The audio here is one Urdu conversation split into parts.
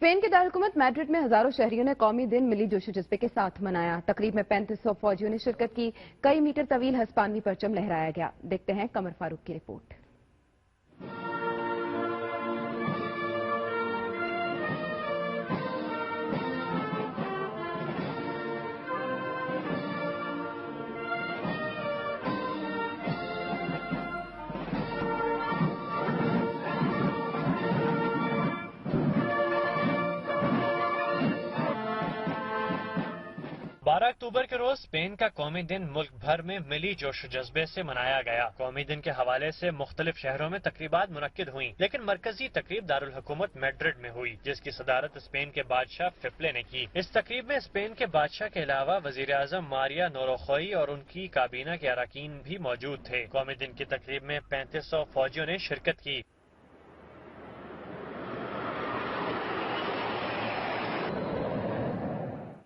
اسپین کے دارالحکومت میڈرڈ میں ہزاروں شہریوں نے قومی دن ملی جوش و جذبے کے ساتھ منایا۔ تقریب میں 3500 فوجیوں نے شرکت کی۔ کئی میٹر طویل ہسپانوی پرچم لہرایا گیا۔ دیکھتے ہیں قمر فاروق کی رپورٹ۔ اکتوبر کے روز اسپین کا قومی دن ملک بھر میں ملی جوش و جذبے سے منایا گیا۔ قومی دن کے حوالے سے مختلف شہروں میں تقریبات منعقد ہوئیں، لیکن مرکزی تقریب دارالحکومت میڈرڈ میں ہوئی، جس کی صدارت اسپین کے بادشاہ فپلے نے کی۔ اس تقریب میں اسپین کے بادشاہ کے علاوہ وزیر اعظم ماریا نوروخوئی اور ان کی کابینہ کے اراکین بھی موجود تھے۔ قومی دن کی تقریب میں 3500 فوجیوں نے شرکت کی۔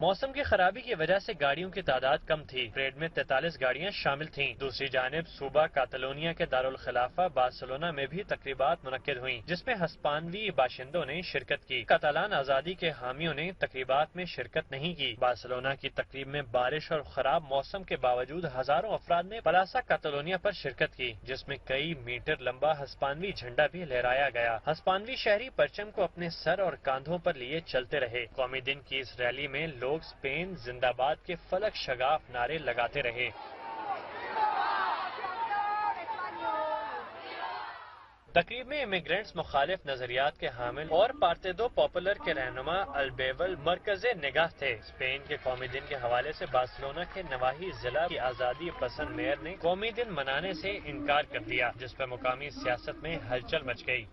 موسم کی خرابی کی وجہ سے گاڑیوں کی تعداد کم تھی۔ پریڈ میں 43 گاڑیاں شامل تھیں۔ دوسری جانب صوبہ کاتالونیہ کے دارالخلافہ بارسلونا میں بھی تقریبات منعقد ہوئیں، جس میں ہسپانوی باشندوں نے شرکت کی۔ کاتالان آزادی کے حامیوں نے تقریبات میں شرکت نہیں کی۔ بارسلونا کی تقریب میں بارش اور خراب موسم کے باوجود ہزاروں افراد نے پلاسا کاتالونیہ پر شرکت کی، جس میں کئی میٹر لمبا ہسپانوی جھنڈا بھی لہرایا گیا۔ ہسپانوی شہری پرچم کو اپنے سر اور کاندھوں پر لیے چلتے رہے۔ قومی دن کی اس ریلی میں لوگ اسپین زندہ باد کے فلک شگاف نعرے لگاتے رہے۔ تقریب میں امیگرینٹس مخالف نظریات کے حامل اور پارتیدو پاپولر کے رہنما البیول مرکز نگاہ تھے۔ اسپین کے قومی دن کے حوالے سے بارسلونا کے نواحی ضلع کی آزادی پسند میئر نے قومی دن منانے سے انکار کر دیا، جس پر مقامی سیاست میں ہلچل مچ گئی۔